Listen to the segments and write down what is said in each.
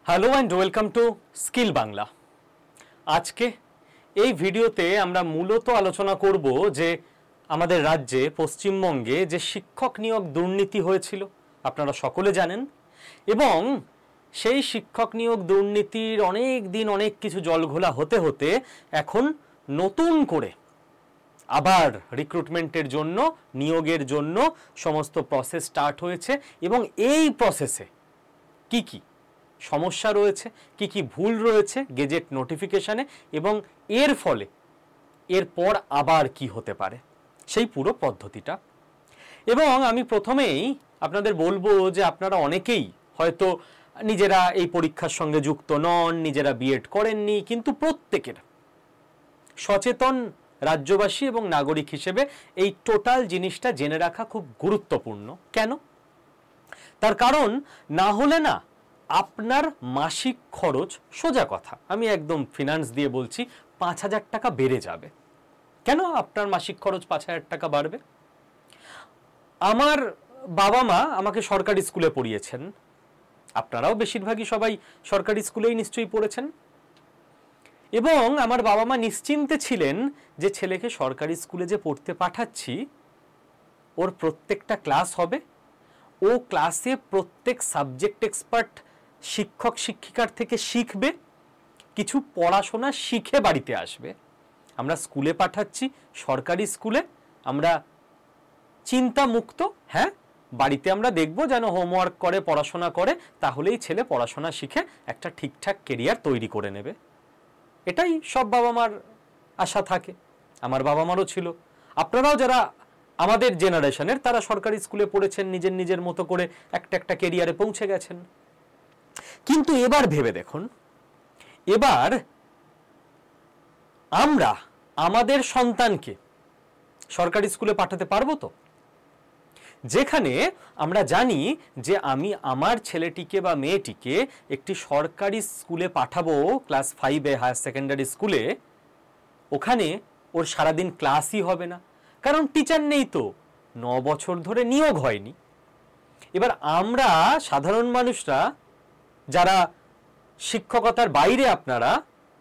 Hello and welcome to skill Bangla. আজকে এই ভিডিওতে আমরা মূলত আলোচনা করব যে আমাদের রাজ্যে পশ্চিমবঙ্গে যে শিক্ষক নিয়োগ দুর্নীতি হয়েছিল আপনারা সকলে জানেন, এবং সেই শিক্ষক নিয়োগ দুর্নীতির অনেক দিন অনেক কিছু জলঘোলা হতে হতে এখন নতুন করে আবার রিক্রুটমেন্টের জন্য নিয়োগের জন্য সমস্ত প্রসেস স্টার্ট হয়েছে, এবং এই প্রসেসে কি কি সমস্যা রয়েছে, কি কি ভুল রয়েছে গেজেট নোটিফিকেশনে, এবং এর ফলে এরপর আবার কি হতে পারে সেই পুরো পদ্ধতিটা। এবং আমি প্রথমেই আপনাদের বলবো যে আপনারা অনেকেই হয়তো নিজেরা এই পরীক্ষার সঙ্গে যুক্ত নন, নিজেরা বিএড করেননি, কিন্তু প্রত্যেকের সচেতন রাজ্যবাসী এবং নাগরিক হিসেবে এই টোটাল জিনিসটা জেনে রাখা খুব গুরুত্বপূর্ণ। কেন? তার কারণ না হলে না আপনার মাসিক খরচ, সোজা কথা আমি একদম ফিনান্স দিয়ে বলছি, 5,000 টাকা বেড়ে যাবে। কেন আপনার মাসিক খরচ 5,000 টাকা বাড়বে? আমার বাবা মা আমাকে সরকারি স্কুলে পড়িয়েছেন, আপনারাও বেশিরভাগই সবাই সরকারি স্কুলেই নিশ্চয়ই পড়েছেন, এবং আমার বাবা মা নিশ্চিন্তে ছিলেন যে ছেলেকে সরকারি স্কুলে যে পড়তে পাঠাচ্ছি ওর প্রত্যেকটা ক্লাস হবে, ও ক্লাসে প্রত্যেক সাবজেক্ট এক্সপার্ট শিক্ষক শিক্ষিকার থেকে শিখবে, কিছু পড়াশোনা শিখে বাড়িতে আসবে। আমরা স্কুলে পাঠাচ্ছি সরকারি স্কুলে, আমরা চিন্তা মুক্ত, হ্যাঁ বাড়িতে আমরা দেখব যেন হোমওয়ার্ক করে পড়াশোনা করে, তাহলেই ছেলে পড়াশোনা শিখে একটা ঠিকঠাক কেরিয়ার তৈরি করে নেবে। এটাই সব বাবা মার আশা থাকে, আমার বাবা মারও ছিল। আপনারাও যারা আমাদের জেনারেশনের তারা সরকারি স্কুলে পড়েছেন, নিজের নিজের মতো করে একটা একটা কেরিয়ারে পৌঁছে গেছেন। কিন্তু এবার ভেবে দেখুন, এবার আমরা আমাদের সন্তানকে সরকারি স্কুলে পাঠাতে পারবো তো? যেখানে আমরা জানি যে আমি আমার ছেলেটিকে বা মেয়েটিকে একটি সরকারি স্কুলে পাঠাবো, ক্লাস 5-এ হায়ার সেকেন্ডারি স্কুলে, ওখানে ওর সারাদিন ক্লাসই হবে না, কারণ টিচার নেই তো, 9 বছর ধরে নিয়োগ হয়নি। এবার আমরা সাধারণ মানুষরা যারা শিক্ষকতার বাইরে, আপনারা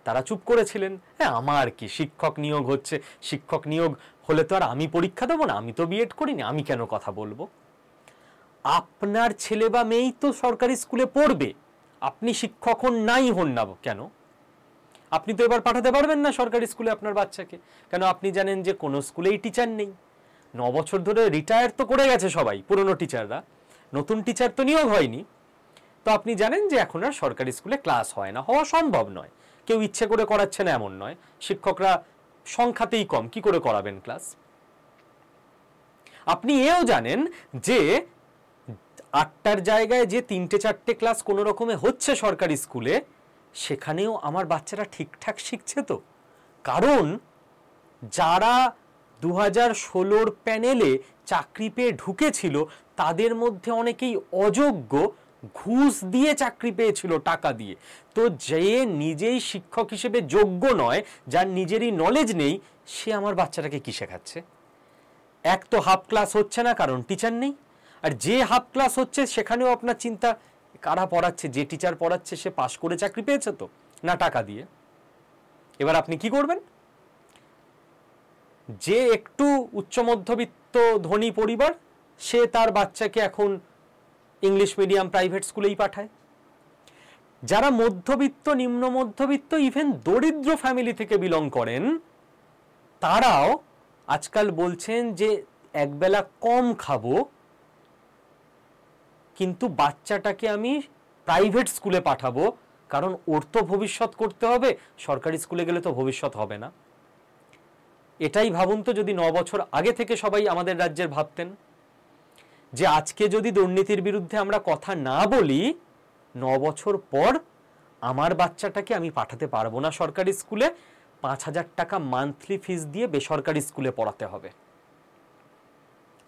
তারা চুপ করেছিলেন, হ্যাঁ আমার কি, শিক্ষক নিয়োগ হচ্ছে, শিক্ষক নিয়োগ হলে তো আর আমি পরীক্ষা দেবো না, আমি তো বিএড করিনি, আমি কেন কথা বলবো? আপনার ছেলে বা মেয়েই তো সরকারি স্কুলে পড়বে, আপনি শিক্ষক হন নাই হন না কেন, আপনি তো এবার পাঠাতে পারবেন না সরকারি স্কুলে আপনার বাচ্চাকে। কেন? আপনি জানেন যে কোনো স্কুলেই টিচার নেই, 9 বছর ধরে রিটায়ার তো করে গেছে সবাই পুরনো টিচাররা, নতুন টিচার তো নিয়োগ হয়নি। তো আপনি জানেন যে এখন আর সরকারি স্কুলে ক্লাস হয় না, হওয়া সম্ভব নয়, কেউ ইচ্ছে করে করাচ্ছে না এমন নয়, শিক্ষকরা সংখ্যাতেই কম, কি করে করাবেন ক্লাস? আপনি এও জানেন যে 8টার জায়গায় যে 3-4টে ক্লাস কোনো রকমে হচ্ছে সরকারি স্কুলে, সেখানেও আমার বাচ্চারা ঠিকঠাক শিখছে তো? কারণ যারা 2016-র প্যানেলে চাকরি পেয়ে ঢুকেছিল তাদের মধ্যে অনেকেই অযোগ্য, ঘুষ দিয়ে চাকরি পেয়েছিল টাকা দিয়ে। তো যে নিজেই শিক্ষক হিসেবে যোগ্য নয়, যার নিজেরই নলেজ নেই, সে আমার বাচ্চাটাকে কি শেখাচ্ছে? এক তো হাফ ক্লাস হচ্ছে না কারণ টিচার নেই, আর যে হাফ ক্লাস হচ্ছে সেখানেও আপনার চিন্তা কারা পড়াচ্ছে, যে টিচার পড়াচ্ছে সে পাশ করে চাকরি পেয়েছে তো না টাকা দিয়ে। এবার আপনি কি করবেন? যে একটু উচ্চ মধ্যবিত্ত ধনী পরিবার, সে তার বাচ্চাকে এখন ইংলিশ মিডিয়াম প্রাইভেট স্কুলেই পাঠায়। যারা মধ্যবিত্ত, নিম্ন মধ্যবিত্ত, ইভেন দরিদ্র ফ্যামিলি থেকে বিলং করেন, তারাও আজকাল বলছেন যে একবেলা কম খাবো কিন্তু বাচ্চাটাকে আমি প্রাইভেট স্কুলে পাঠাবো, কারণ ওর তো ভবিষ্যৎ করতে হবে, সরকারি স্কুলে গেলে তো ভবিষ্যৎ হবে না। এটাই ভাবুন তো, যদি 9 বছর আগে থেকে সবাই আমাদের রাজ্যের ভাবতেন যে আজকে যদি দুর্নীতির বিরুদ্ধে আমরা কথা না বলি, 9 বছর পর আমার বাচ্চাটাকে আমি পাঠাতে পারবো না সরকারি স্কুলে, 5,000 টাকা মান্থলি ফিস দিয়ে বেসরকারি স্কুলে পড়াতে হবে।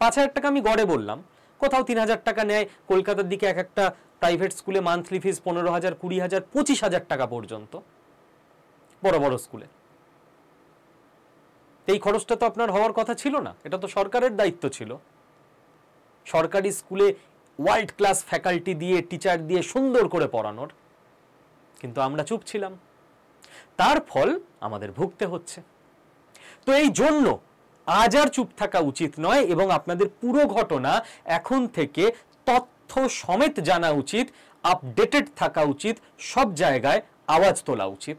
5,000 টাকা আমি গড়ে বললাম, কোথাও 3,000 টাকা নেয়, কলকাতার দিকে এক একটা প্রাইভেট স্কুলে মান্থলি ফিস 15,000, 20,000, 25,000 টাকা পর্যন্ত বড় বড় স্কুলে। এই খরচটা তো আপনার হওয়ার কথা ছিল না, এটা তো সরকারের দায়িত্ব ছিল। সরকারি স্কুলে ওয়ার্ল্ড ক্লাস ফ্যাকাল্টি দিয়ে, টিচার দিয়ে সুন্দর করে পড়ানোর, কিন্তু আমরা চুপ ছিলাম, তার ফল আমাদের ভুগতে হচ্ছে। তো এই জন্য আজ আর চুপ থাকা উচিত নয় এবং আপনাদের পুরো ঘটনা এখন থেকে তথ্য সমেত জানা উচিত, আপডেটেড থাকা উচিত, সব জায়গায় আওয়াজ তোলা উচিত।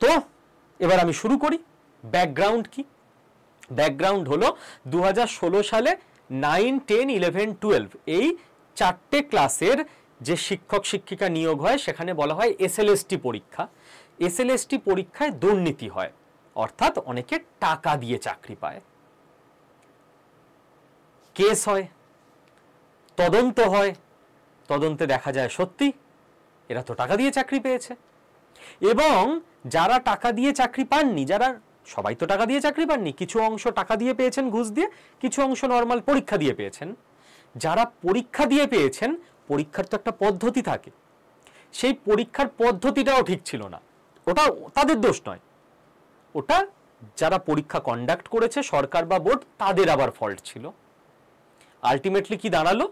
তো এবার আমি শুরু করি। ব্যাকগ্রাউন্ড কি? ব্যাকগ্রাউন্ড হলো 2016 সালে 9, 10, 11, 12 এই 4টে ক্লাসের যে শিক্ষক শিক্ষিকা নিয়োগ হয় সেখানে বলা হয় এসএলএসটি পরীক্ষা। এসএলএসটি পরীক্ষায় দুর্নীতি হয়, অর্থাৎ অনেকে টাকা দিয়ে চাকরি পায়, কেস হয়, তদন্ত হয়, তদন্তে দেখা যায় সত্যি এরা তো টাকা দিয়ে চাকরি পেয়েছে। এবং যারা টাকা দিয়ে চাকরি পাননি, যারা সবাই তো টাকা দিয়ে চাকরি পাননি, কিছু অংশ টাকা দিয়ে পেয়েছেন ঘুষ দিয়ে, কিছু অংশ নর্মাল পরীক্ষা দিয়ে পেয়েছেন। যারা পরীক্ষা দিয়ে পেয়েছেন, পরীক্ষার তো একটা পদ্ধতি থাকে, সেই পরীক্ষার পদ্ধতিটাও ঠিক ছিল না। ওটা তাদের দোষ নয়, ওটা যারা পরীক্ষা কন্ডাক্ট করেছে সরকার বা বোর্ড, তাদের আবার ফল্ট ছিল। আলটিমেটলি কি দাঁড়ালো?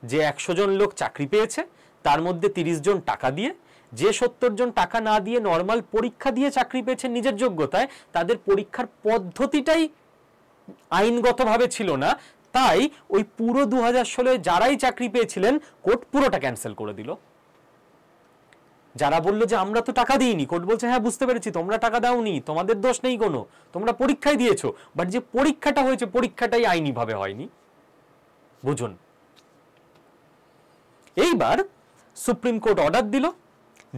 যে 100 জন লোক চাকরি পেয়েছে তার মধ্যে 30 জন টাকা দিয়ে, যে 70 জন টাকা না দিয়ে নর্মাল পরীক্ষা দিয়ে চাকরি পেয়েছেন নিজের যোগ্যতায়, তাদের পরীক্ষার পদ্ধতিটাই আইনগতভাবে ছিল না। তাই ওই পুরো 2016 যারাই চাকরি পেয়েছিলেন কোর্ট পুরোটা ক্যান্সেল করে দিল। যারা বললো যে আমরা তো টাকা দিইনি, কোর্ট বলছে হ্যাঁ বুঝতে পেরেছি তোমরা টাকা দাওনি, তোমাদের দোষ নেই কোনো, তোমরা পরীক্ষায় দিয়েছো, বাট যে পরীক্ষাটা হয়েছে পরীক্ষাটাই আইনিভাবে হয়নি। বুঝুন। এইবার সুপ্রিম কোর্ট অর্ডার দিল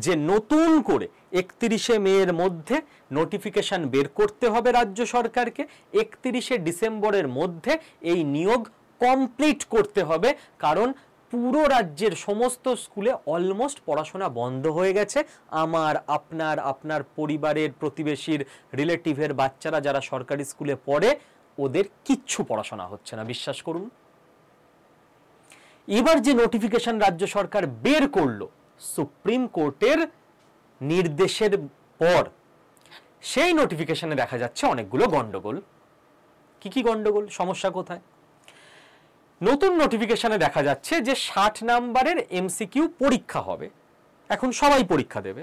যে নতুন করে 31শে মের মধ্যে নোটিফিকেশন বের করতে হবে রাজ্য সরকারকে, 31শে ডিসেম্বরের মধ্যে এই নিয়োগ কমপ্লিট করতে হবে, কারণ পুরো রাজ্যের সমস্ত স্কুলে অলমোস্ট পড়াশোনা বন্ধ হয়ে গেছে। আমার, আপনার, আপনার পরিবারের, প্রতিবেশীর, রিলেটিভের বাচ্চারা যারা সরকারি স্কুলে পড়ে, ওদের কিচ্ছু পড়াশোনা হচ্ছে না, বিশ্বাস করুন। এবার যে নোটিফিকেশন রাজ্য সরকার বের করলো সুপ্রিম কোর্টের নির্দেশের পর, সেই নোটিফিকেশনে দেখা যাচ্ছে অনেকগুলো গন্ডগোল। কি কি গন্ডগোল, সমস্যা কোথায়? নতুন নোটিফিকেশনে দেখা যাচ্ছে যে 60 নাম্বারের এমসিকিউ পরীক্ষা হবে। এখন সবাই পরীক্ষা দেবে।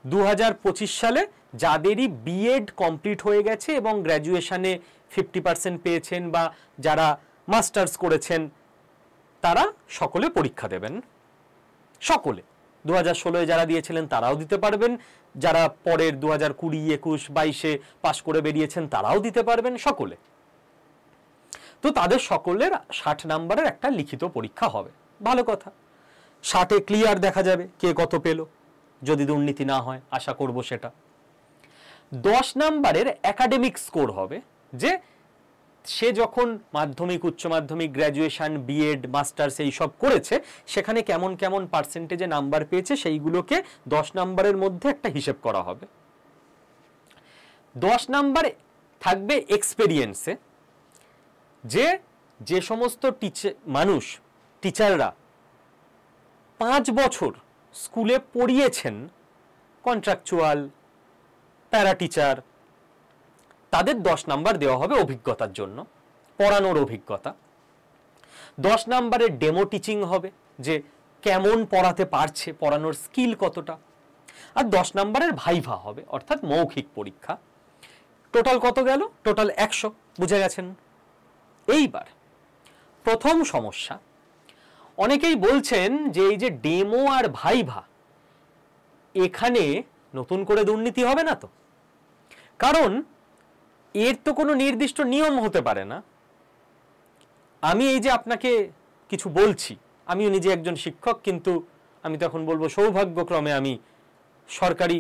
2025 সালে যাদেরই বিএড কমপ্লিট হয়ে গেছে এবং গ্র্যাজুয়েশনে 50% পেয়েছেন বা যারা মাস্টার্স করেছেন, তারা সকলে পরীক্ষা দেবেন। সকলে 2016 যারা দিয়েছিলেন তারাও দিতে পারবেন, যারা পরের 2020, 21, 22 পাশ করে বেরিয়েছেন তারাও দিতে পারবেন, সকলে। তো তাদের সকলের 60 নাম্বারের একটা লিখিত পরীক্ষা হবে। ভালো কথা, 60-এ ক্লিয়ার দেখা যাবে কে কত পেল, যদি দুর্নীতি না হয়, আশা করব সেটা। 10 নাম্বারের একাডেমিক স্কোর হবে, যে সে যখন মাধ্যমিক, উচ্চ মাধ্যমিক, গ্র্যাজুয়েশন, বিএড, মাস্টার্স এই সব করেছে, সেখানে কেমন কেমন পার্সেন্টেজে নাম্বার পেয়েছে সেইগুলোকে 10 নাম্বারের মধ্যে একটা হিসেব করা হবে। 10 নাম্বার থাকবে এক্সপেরিয়েন্সে, যে সমস্ত টিচাররা 5 বছর স্কুলে পড়িয়েছেন, কন্ট্রাকচুয়াল, প্যারা টিচার, তাদের 10 নাম্বার দেওয়া হবে অভিজ্ঞতার জন্য, পড়ানোর অভিজ্ঞতা। 10 নাম্বারের ডেমো টিচিং হবে, যে কেমন পড়াতে পারছে, পড়ানোর স্কিল কতটা। আর 10 নাম্বারের ভাইভা হবে, অর্থাৎ মৌখিক পরীক্ষা। টোটাল কত গেল? টোটাল 100, বুঝে গেছেন। এইবার প্রথম সমস্যা, অনেকেই বলছেন যে এই যে ডেমো আর ভাইভা, এখানে নতুন করে দুর্নীতি হবে না তো? কারণ এর তো কোনো নির্দিষ্ট নিয়ম হতে পারে না। আমি এই যে আপনাকে কিছু বলছি, আমিও নিজে একজন শিক্ষক, কিন্তু আমি তখন বলবো সৌভাগ্যক্রমে আমি সরকারি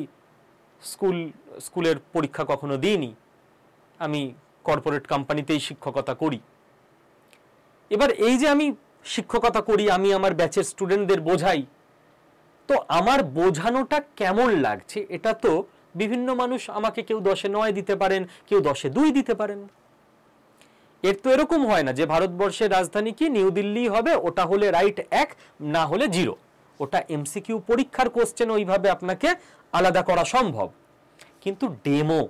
স্কুলের পরীক্ষা কখনো দিইনি, আমি কর্পোরেট কোম্পানিতেই শিক্ষকতা করি। এবার এই যে আমি শিক্ষকতা করি, আমি আমার ব্যাচের স্টুডেন্টদের বোঝাই, তো আমার বোঝানোটা কেমন লাগছে এটা তো বিভিন্ন মানুষ আমাকে, কেউ 10-এ 9 দিতে পারেন, কেউ 10-এ 2 দিতে পারেন। এর তো এরকম হয় না যে ভারতবর্ষের রাজধানী কি নিউ দিল্লি হবে, ওটা হলে রাইট 1, না হলে 0। ওটা এমসিকিউ পরীক্ষার কোশ্চেন, ওইভাবে আপনাকে আলাদা করা সম্ভব। কিন্তু ডেমো,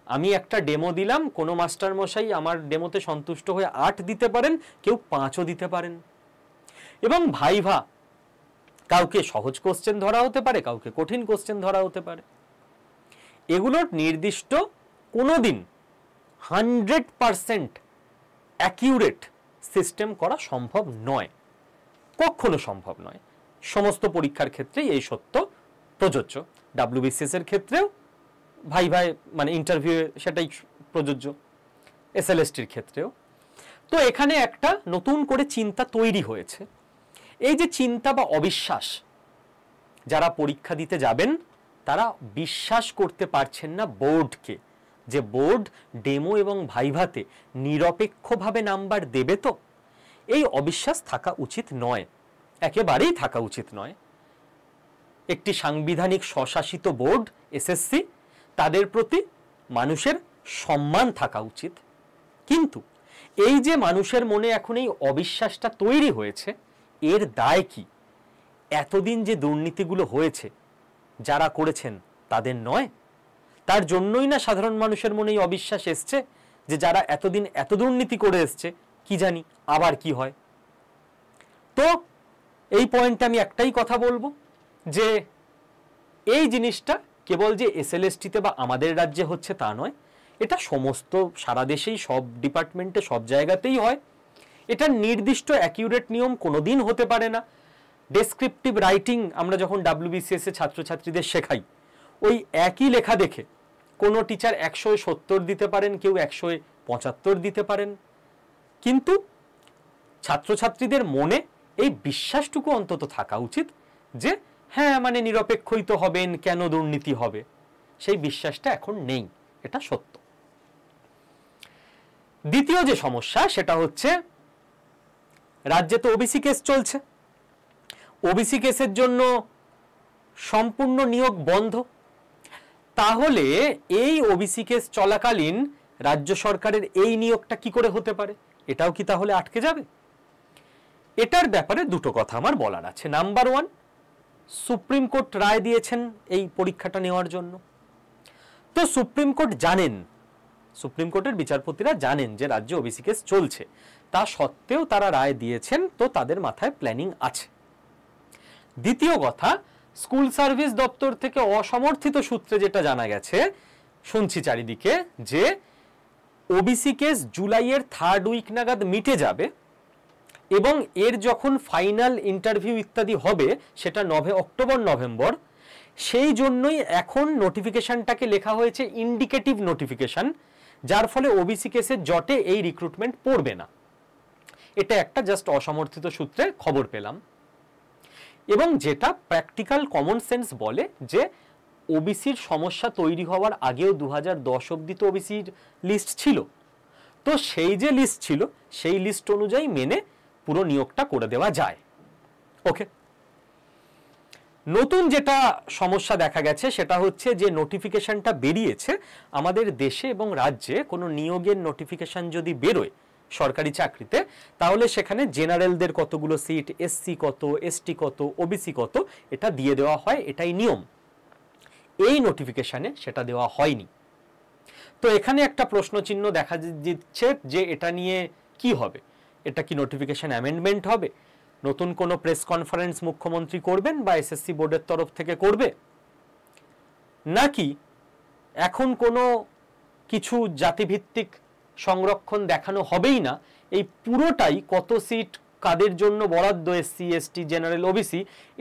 আমি একটা ডেমো দিলাম, কোনো মাস্টার মশাই আমার ডেমোতে সন্তুষ্ট হয়ে 8 দিতে পারেন, কেউ 5ও দিতে পারেন। এবং ভাইভা, কাউকে সহজ কোশ্চেন ধরা হতে পারে, কাউকে কঠিন কোশ্চেন ধরা হতে পারে। এগুলোর নির্দিষ্ট কোনোদিন 100% অ্যাকিউরেট সিস্টেম করা সম্ভব নয়, কখনো সম্ভব নয়। সমস্ত পরীক্ষার ক্ষেত্রেই এই সত্য প্রযোজ্য, WBCS এর ক্ষেত্রেও ভাই মানে ইন্টারভিউ সেটাই প্রযোজ্য, SLSTর ক্ষেত্রেও। তো এখানে একটা নতুন করে চিন্তা তৈরি হয়েছে। এই যে চিন্তা বা অবিশ্বাস, যারা পরীক্ষা দিতে যাবেন তারা বিশ্বাস করতে পারছেন না বোর্ডকে, যে বোর্ড ডেমো এবং ভাইভাতে নিরপেক্ষভাবে নাম্বার দেবে। তো এই অবিশ্বাস থাকা উচিত নয়, একেবারেই থাকা উচিত নয়। একটি সাংবিধানিক স্বশাসিত বোর্ড SSC, তাদের প্রতি মানুষের সম্মান থাকা উচিত। কিন্তু এই যে মানুষের মনে এখন এই অবিশ্বাসটা তৈরি হয়েছে, এর দায় কি? এতদিন যে দুর্নীতিগুলো হয়েছে যারা করেছেন তাদের নয়? তার জন্যই না সাধারণ মানুষের মনে এই অবিশ্বাস এসছে যে যারা এতদিন এত দুর্নীতি করে এসছে, কি জানি আবার কি হয়। তো এই পয়েন্টে আমি একটাই কথা বলবো, যে এই জিনিসটা কেবল যে SLSTতে বা আমাদের রাজ্যে হচ্ছে তা নয়, এটা সমস্ত সারা দেশেই সব ডিপার্টমেন্টে সব জায়গাতেই হয়। এটা নির্দিষ্ট অ্যাকিউরেট নিয়ম কোনোদিন হতে পারে না। ডেসক্রিপটিভ রাইটিং আমরা যখন WBCS এ ছাত্রছাত্রীদের শেখাই, ওই একই লেখা দেখে কোনো টিচার 170 দিতে পারেন, কেউ 175 দিতে পারেন, কিন্তু ছাত্রছাত্রীদের মনে এই বিশ্বাসটুকু অন্তত থাকা উচিত যে হ্যাঁ মানে নিরপেক্ষই তো হবেন, কেন দুর্নীতি হবে। সেই বিশ্বাসটা এখন নেই, এটা সত্য। দ্বিতীয় যে সমস্যা সেটা হচ্ছে রাজ্যে তো ওবিসি কেস চলছে, ওবিসি কেসের জন্য সম্পূর্ণ নিয়োগ বন্ধ। তাহলে এই ওবিসি কেস চলাকালীন রাজ্য সরকারের এই নিয়োগটা কি করে হতে পারে? এটাও কি তাহলে আটকে যাবে? এটার ব্যাপারে দুটো কথা আমার বলার আছে। নাম্বার 1, সুপ্রিম কোর্ট রায় দিয়েছেন এই পরীক্ষাটা নেওয়ার জন্য। তো সুপ্রিম কোর্ট জানেন, সুপ্রিম কোর্টের বিচারপতিরা জানেন যে রাজ্যে ওবিসি কেস চলছে, তা সত্ত্বেও তারা রায় দিয়েছেন, তো তাদের মাথায় প্ল্যানিং আছে। দ্বিতীয় কথা, স্কুল সার্ভিস দপ্তর থেকে অসমর্থিত সূত্রে যেটা জানা গেছে, শুনছি চারিদিকে, যে ওবিসি কেস জুলাইয়ের 3rd উইক নাগাদ মিটে যাবে এবং এর যখন ফাইনাল ইন্টারভিউ ইত্যাদি হবে সেটা অক্টোবর নভেম্বর। সেই জন্যই এখন নোটিফিকেশনটাকে লেখা হয়েছে ইন্ডিকেটিভ নোটিফিকেশন, যার ফলে ওবিসি কেসের জটে এই রিক্রুটমেন্ট পড়বে না। এটা একটা জাস্ট অসমর্থিত সূত্রে খবর পেলাম। এবং যেটা প্র্যাকটিক্যাল কমন সেন্স বলে যে ওবিসির সমস্যা তৈরি হওয়ার আগেও 2010 অবধি তো ওবিসির লিস্ট ছিল, তো সেই যে লিস্ট ছিল সেই লিস্ট অনুযায়ী মেনে পুরো নিয়োগটা করে দেওয়া যায়। ওকে, নতুন যেটা সমস্যা দেখা গেছে সেটা হচ্ছে যে নোটিফিকেশনটা বেরিয়েছে আমাদের দেশে এবং রাজ্যে কোনো নিয়োগের নোটিফিকেশন যদি বেরোয় সরকারি চাকরিতে, তাহলে সেখানে জেনারেলদের কতগুলো সিট, SC কত, ST কত, OBC কত, এটা দিয়ে দেওয়া হয়, এটাই নিয়ম। এই নোটিফিকেশনে সেটা দেওয়া হয়নি। তো এখানে একটা প্রশ্নচিহ্ন দেখা দিচ্ছে যে এটা নিয়ে কি হবে। এটা কি নোটিফিকেশন অ্যামেন্ডমেন্ট হবে, নতুন কোনো প্রেস কনফারেন্স মুখ্যমন্ত্রী করবেন বা SSC বোর্ডের তরফ থেকে করবে, নাকি এখন কোনো কিছু জাতিভিত্তিক সংরক্ষণ দেখানো হবেই না, এই পুরোটাই কত সিট কাদের জন্য বরাদ্দ, SC ST জেনারেল OBC,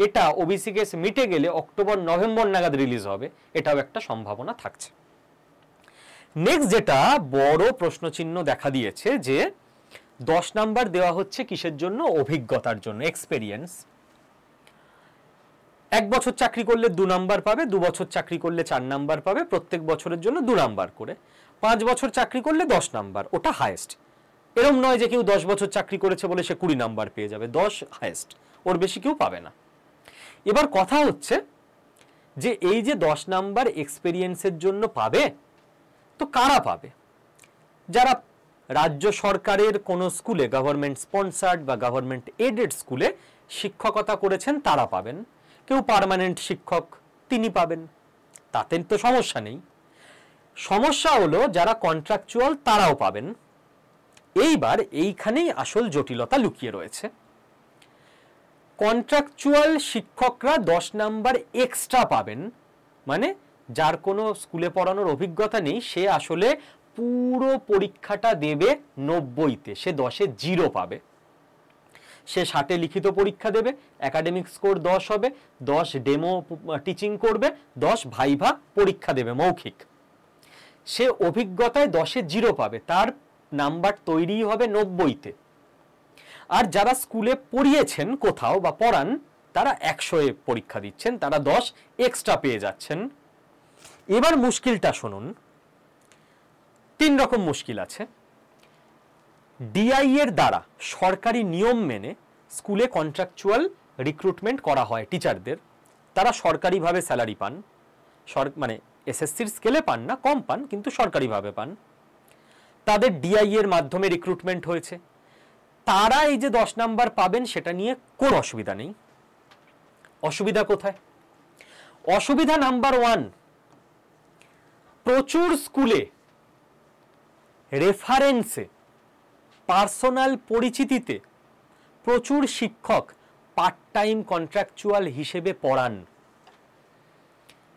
এটা ওবিসি কেস মিটে গেলে অক্টোবর নভেম্বর নাগাদ রিলিজ হবে, এটাও একটা সম্ভাবনা থাকছে। নেক্সট যেটা বড় প্রশ্নচিহ্ন দেখা দিয়েছে যে 10 নাম্বার দেওয়া হচ্ছে কিসের জন্য? অভিজ্ঞতার জন্য, এক্সপেরিয়েন্স। 1 বছর চাকরি করলে 2 নাম্বার পাবে, 2 বছর চাকরি করলে 4 নাম্বার পাবে, প্রত্যেক বছরের জন্য 2 নাম্বার করে। 5 বছর চাকরি করলে 10 নাম্বার, ওটা হাইয়েস্ট। এরকম নয় যে কেউ 10 বছর চাকরি করেছে বলে সে 20 নাম্বার পেয়ে যাবে, 10 হাইয়েস্ট, ওর বেশি কেউ পাবে না। এবার কথা হচ্ছে যে এই যে 10 নাম্বার এক্সপেরিয়েন্সের জন্য পাবে, তো কারা পাবে? যারা রাজ্য সরকারের কোনো স্কুলে, গভর্নমেন্ট স্পন্সার্ড বা গভর্নমেন্ট এডেড স্কুলে শিক্ষকতা করেছেন তারা পাবেন। কেউ পার্মানেন্ট শিক্ষক, তিনি পাবেন, তাতে তো সমস্যা নেই। সমস্যা হলো যারা কন্ট্রাকচুয়াল তারাও পাবেন। এইবার এইখানেই আসল জটিলতা লুকিয়ে রয়েছে। কন্ট্রাকচুয়াল শিক্ষকরা 10 নাম্বার এক্সট্রা পাবেন, মানে যার কোনো স্কুলে পড়ানোর অভিজ্ঞতা নেই সে আসলে পুরো পরীক্ষাটা দেবে 90-তে, সে 10-এ 0 পাবে। সে 60-এ লিখিত পরীক্ষা দেবে, একাডেমিক স্কোর 10 হবে, 10 ডেমো টিচিং করবে, 10 ভাইভা পরীক্ষা দেবে মৌখিক। সে অভিজ্ঞতায় 10-এ 0 পাবে, তার নাম্বার তৈরি হবে 90-তে। আর যারা স্কুলে পড়িয়েছেন কোথাও বা পড়ান তারা 100-এ পরীক্ষা দিচ্ছেন, তারা 10 এক্সট্রা পেয়ে যাচ্ছেন। এবার মুশকিলটা শুনুন, 3 রকম মুশকিল আছে। ডিআই এর দ্বারা সরকারি নিয়ম মেনে স্কুলে কন্ট্রাকচুয়াল রিক্রুটমেন্ট করা হয় টিচারদের, তারা সরকারিভাবে স্যালারি পান, মানে এসএসসির স্কেলে পান না, কম পান, কিন্তু সরকারিভাবে পান। তাদের ডিআই এর মাধ্যমে রিক্রুটমেন্ট হয়েছে, তারা এই যে 10 নাম্বার পাবেন সেটা নিয়ে কোনো অসুবিধা নেই। অসুবিধা কোথায়? অসুবিধা নাম্বার 1, প্রচুর স্কুলে রেফারেন্সে, পার্সোনাল পরিচিতিতে প্রচুর শিক্ষক পার্ট টাইম কন্ট্রাকচুয়াল হিসেবে পড়ান।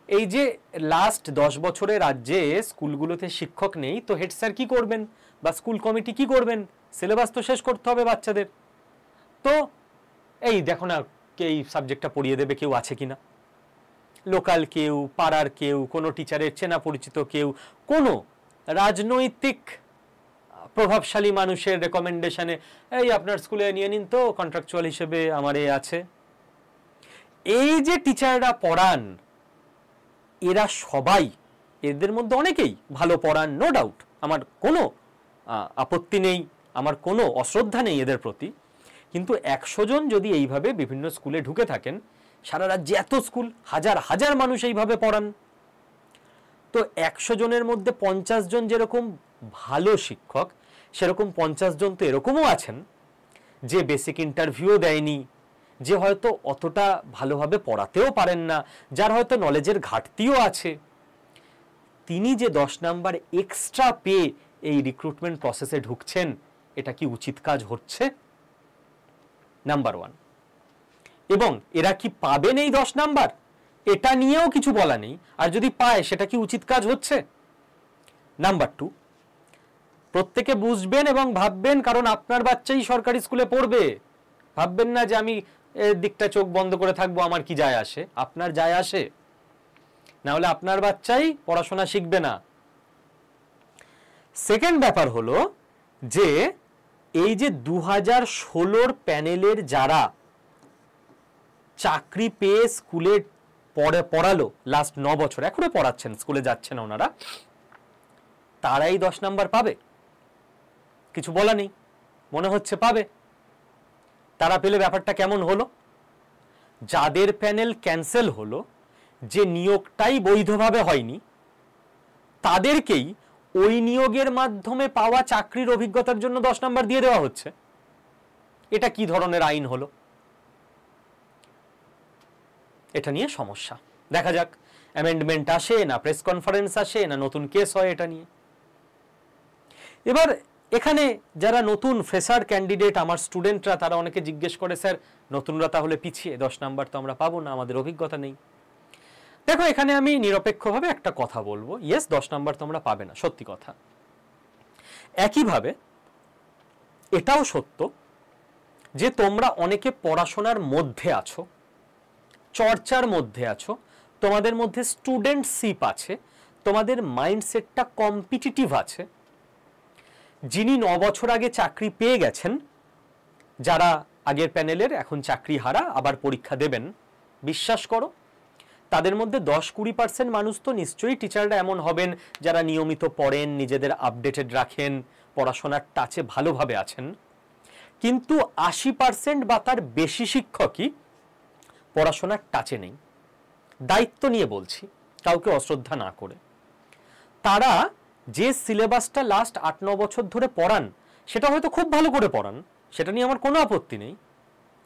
এই যে লাস্ট 10 বছরে রাজ্যে স্কুলগুলোতে শিক্ষক নেই, তো হেড স্যার কি করবেন বা স্কুল কমিটি কি করবেন? সিলেবাস তো শেষ করতে হবে বাচ্চাদের, তো এই দেখো না এই সাবজেক্টটা পড়িয়ে দেবে কেউ আছে কিনা, লোকাল কেউ, পাড়ার কেউ, কোনো টিচারের চেনা পরিচিত কেউ, কোনো রাজনৈতিক প্রভাবশালী মানুষের রেকমেন্ডেশনে এই আপনার স্কুলে নিয়ে নিন তো কন্ট্রাকচুয়াল হিসেবে আমার এ আছে। এই যে টিচাররা পড়ান এরা সবাই, এদের মধ্যে অনেকেই ভালো পড়ান, নো ডাউট, আমার কোনো আপত্তি নেই, আমার কোনো অশ্রদ্ধা নেই এদের প্রতি, কিন্তু 100 জন যদি এইভাবে বিভিন্ন স্কুলে ঢুকে থাকেন, সারা রাজ্যে এত স্কুল, হাজার হাজার মানুষ এইভাবে পড়ান, তো 100 জনের মধ্যে 50 জন যেরকম ভালো শিক্ষক, সেরকম 50 জন তো এরকমও আছেন যে বেসিক ইন্টারভিউ দেয়নি, যে হয়তো অতটা ভালোভাবে পড়াতেও পারেন না, যার হয়তো নলেজের ঘাটতিও আছে। তিনি যে 10 নাম্বার এক্সট্রা পেয়ে এই রিক্রুটমেন্ট প্রসেসে ঢুকছেন, এটা কি উচিত কাজ হচ্ছে? নাম্বার 1। এবং এরা কি পাবেন এই 10 নাম্বার, এটা নিয়েও কিছু বলা নেই, আর যদি পায় সেটা কি উচিত কাজ হচ্ছে? নাম্বার 2, প্রত্যেকে বুঝবেন এবং ভাববেন, কারণ আপনার বাচ্চাই সরকারি স্কুলে পড়বে, ভাববেন না যে আমি এর দিকটা চোখ বন্ধ করে থাকবো, আমার কি যায় আসে। আপনার যায় আসে, না হলে আপনার বাচ্চাই পড়াশোনা শিখবে না। সেকেন্ড ব্যাপার হলো যে এই যে 2016 প্যানেলের যারা চাকরি পেয়ে স্কুলে পড়ালো লাস্ট 9 বছর, এখনো পড়াচ্ছেন, স্কুলে যাচ্ছেন ওনারা, তারাই 10 নাম্বার পাবে? কিছু বলা নেই, মনে হচ্ছে পাবে। তারা পেলে ব্যাপারটা কেমন হলো? যাদের প্যানেল ক্যান্সেল হলো, যে নিয়োগটাই বৈধভাবে হয়নি, তাদেরকেই ওই নিয়োগের মাধ্যমে পাওয়া চাকরির অভিজ্ঞতার জন্য 10 নাম্বার দিয়ে দেওয়া হচ্ছে। এটা কি ধরনের আইন হলো? এটা নিয়ে সমস্যা, দেখা যাক অ্যামেন্ডমেন্ট আসে না, প্রেস কনফারেন্স আসে না, নতুন কেস হয় এটা নিয়ে। এবার এখানে যারা নতুন ফ্রেশার ক্যান্ডিডেট, আমার স্টুডেন্টরা, তারা অনেকে জিজ্ঞেস করে, স্যার নতুনরা তাহলে পিছিয়ে, 10 নাম্বার তো আমরা পাবো না, আমাদের অভিজ্ঞতা নেই। দেখো এখানে আমি নিরপেক্ষভাবে একটা কথা বলবো, ইয়েস 10 নাম্বার তোমরা পাবে না, সত্যি কথা। একইভাবে এটাও সত্য যে তোমরা অনেকে পড়াশোনার মধ্যে আছো, চর্চার মধ্যে আছো, তোমাদের মধ্যে স্টুডেন্টশিপ আছে, তোমাদের মাইন্ডসেটটা কম্পিটিটিভ আছে। যিনি 9 বছর আগে চাকরি পেয়ে গেছেন, যারা আগের প্যানেলের এখন চাকরি হারা, আবার পরীক্ষা দেবেন, বিশ্বাস করো তাদের মধ্যে 10-20% মানুষ তো নিশ্চয়ই টিচাররা এমন হবেন যারা নিয়মিত পড়েন, নিজেদের আপডেটেড রাখেন, পড়াশোনার টাচে ভালোভাবে আছেন, কিন্তু 80% বা তার বেশি শিক্ষকই পড়াশোনার টাচে নেই। দায়িত্ব নিয়ে বলছি, কাউকে অশ্রদ্ধা না করে। তারা যে সিলেবাসটা লাস্ট 8-9 বছর ধরে পড়ান, সেটা হয়তো খুব ভালো করে পড়ান, সেটা নিয়ে আমার কোনো আপত্তি নেই,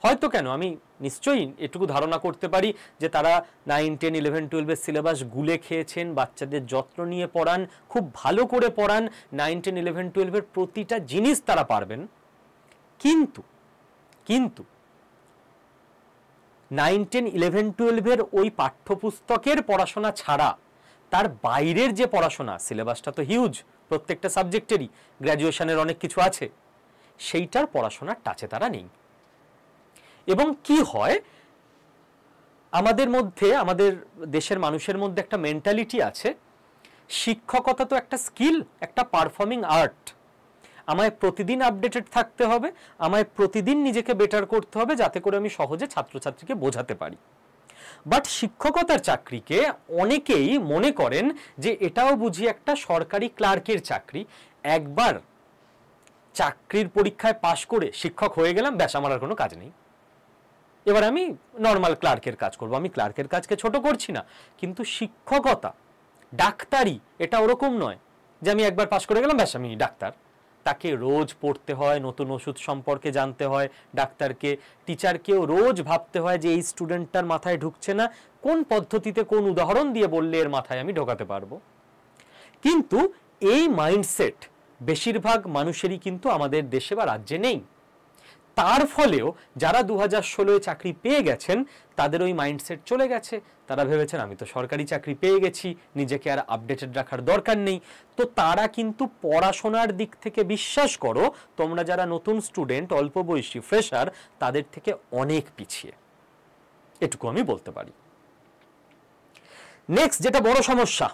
হয়তো কেন আমি নিশ্চয়ই এটুকু ধারণা করতে পারি যে তারা 9, 10, 11, 12 সিলেবাস গুলে খেয়েছেন, বাচ্চাদের যত্ন নিয়ে পড়ান, খুব ভালো করে পড়ান, 9, 10, 11, 12 প্রতিটা জিনিস তারা পারবেন। কিন্তু 9, 10, 11, 12-এর ওই পাঠ্যপুস্তকের পড়াশোনা ছাড়া তার বাইরের যে পড়াশোনা, সিলেবাসটা তো হিউজ প্রত্যেকটা সাবজেক্টেরই, গ্র্যাজুয়েশনের অনেক কিছু আছে, সেইটার পড়াশোনার টাচে তারা নেই। এবং কি হয়, আমাদের মধ্যে, আমাদের দেশের মানুষের মধ্যে একটা মেন্টালিটি আছে, শিক্ষকতা তো একটা স্কিল, একটা পারফর্মিং আর্ট, আমায় প্রতিদিন আপডেটেড থাকতে হবে, আমায় প্রতিদিন নিজেকে বেটার করতে হবে যাতে করে আমি সহজে ছাত্রছাত্রীকে বোঝাতে পারি। বাট শিক্ষকতার চাকরিকে অনেকেই মনে করেন যে এটাও বুঝি একটা সরকারি ক্লার্কের চাকরি, একবার চাকরির পরীক্ষায় পাশ করে শিক্ষক হয়ে গেলাম, ব্যাস আমার আর কোনো কাজ নেই, এবার আমি নর্মাল ক্লার্কের কাজ করব। আমি ক্লার্কের কাজকে ছোট করছি না, কিন্তু শিক্ষকতা, ডাক্তারি এটা ওরকম নয় যে আমি একবার পাশ করে গেলাম ব্যাস আমি ডাক্তার। তাকে রোজ পড়তে হয়, নতুন ওষুধ সম্পর্কে জানতে হয়, ডাক্তারকে, টিচারকেও রোজ ভাবতে হয় যে এই স্টুডেন্টটার মাথায় ঢুকছে না, কোন পদ্ধতিতে কোন উদাহরণ দিয়ে বললে এর মাথায় আমি ঢোকাতে পারবো। কিন্তু এই মাইন্ডসেট বেশিরভাগ মানুষেরই কিন্তু আমাদের দেশে বা রাজ্যে নেই। তার ফলেও যারা 2016-এ চাকরি পেয়ে গেছেন তাদের ওই মাইন্ডসেট চলে গেছে, তারা ভেবেছেন আমি তো সরকারি চাকরি পেয়ে গেছি, নিজেকে আর আপডেটেড রাখার দরকার নেই। তো তারা কিন্তু পড়াশোনার দিক থেকে, বিশ্বাস করো তোমরা যারা নতুন স্টুডেন্ট, অল্প বয়সী ফ্রেশার, তাদের থেকে অনেক পিছিয়ে, এটুকু আমি বলতে পারি। নেক্সট যেটা বড় সমস্যা,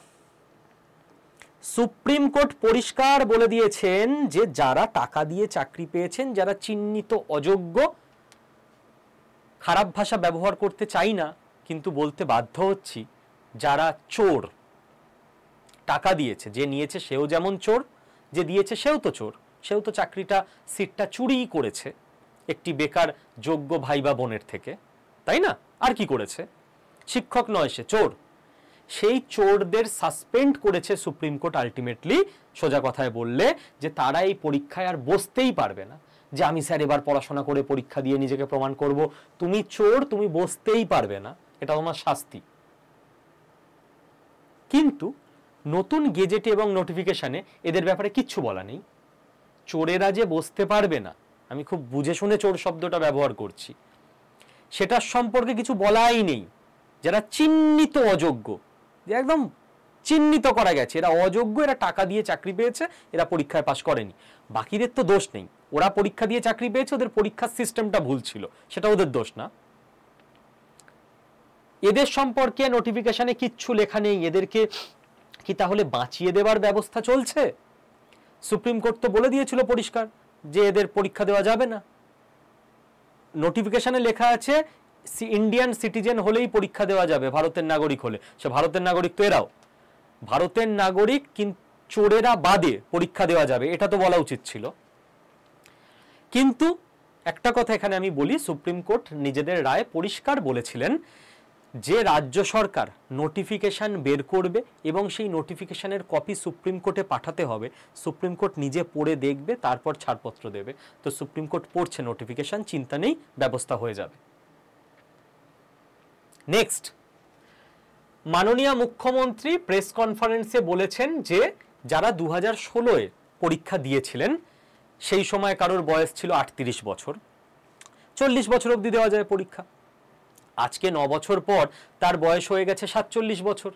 সুপ্রিম কোর্ট পরিষ্কার বলে দিয়েছেন যে যারা টাকা দিয়ে চাকরি পেয়েছেন, যারা চিহ্নিত অযোগ্য, খারাপ ভাষা ব্যবহার করতে চাই না কিন্তু বলতে বাধ্য হচ্ছি, যারা চোর, টাকা দিয়েছে, যে নিয়েছে সেও যেমন চোর, যে দিয়েছে সেও তো চোর, সেও তো চাকরিটা, সিটটা চুরিই করেছে একটি বেকার যোগ্য ভাই বা বোনের থেকে, তাই না? আর কি করেছে? শিক্ষক নয়, সে চোর। সেই চোরদের সাসপেন্ড করেছে সুপ্রিম কোর্ট আলটিমেটলি, সোজা কথায় বললে, যে তারা এই পরীক্ষায় আর বসতেই পারবে না, যে আমি স্যার এবার পড়াশোনা করে পরীক্ষা দিয়ে নিজেকে প্রমাণ করব, তুমি চোর, তুমি বসতেই পারবে না, এটা তোমার শাস্তি। কিন্তু নতুন গেজেটে এবং নোটিফিকেশনে এদের ব্যাপারে কিচ্ছু বলা নেই। চোরেরা যে বসতে পারবে না, আমি খুব বুঝে শুনে চোর শব্দটা ব্যবহার করছি, সেটার সম্পর্কে কিছু বলাই নেই। যারা চিহ্নিত অযোগ্য, যে একদম চিহ্নিত করা গেছে এরা অযোগ্য, এরা টাকা দিয়ে চাকরি পেয়েছে, এরা পরীক্ষায় পাশ করেনি, বাকিদের তো দোষ নেই, ওরা পরীক্ষা দিয়ে চাকরি পেয়েছে, ওদের পরীক্ষার সিস্টেমটা ভুল ছিল, সেটা ওদের দোষ না। এদের সম্পর্কে নোটিফিকেশনে কিচ্ছু লেখা নেই। এদেরকে কি তাহলে বাঁচিয়ে দেওয়ার ব্যবস্থা চলছে? সুপ্রিম কোর্ট তো বলে দিয়েছিল পরিষ্কার যে এদের পরীক্ষা দেওয়া যাবে না। নোটিফিকেশনে লেখা আছে ইন্ডিয়ান সিটিজেন হলেই পরীক্ষা দেওয়া যাবে, ভারতের নাগরিক হলে। সে ভারতের নাগরিক তো এরাও, ভারতের নাগরিক কিন্তু চোরেরা বাদে পরীক্ষা দেওয়া যাবে, এটা তো বলা উচিত ছিল। কিন্তু একটা কথা এখানে আমি বলি, সুপ্রিম কোর্ট নিজেদের রায়ে পরিষ্কার বলেছিলেন যে রাজ্য সরকার নোটিফিকেশন বের করবে এবং সেই নোটিফিকেশনের কপি সুপ্রিম কোর্টে পাঠাতে হবে, সুপ্রিম কোর্ট নিজে পড়ে দেখবে, তারপর ছাড়পত্র দেবে। তো সুপ্রিম কোর্ট পড়ছে নোটিফিকেশন, চিন্তা নেই, ব্যবস্থা হয়ে যাবে। নেক্সট, মাননীয় মুখ্যমন্ত্রী প্রেস কনফারেন্সে বলেছেন যে যারা 2016-এ পরীক্ষা দিয়েছিলেন, সেই সময় কারোর বয়স ছিল 38 বছর, 40 বছর অবধি দেওয়া যায় পরীক্ষা। আজকে 9 বছর পর তার বয়স হয়ে গেছে 47 বছর,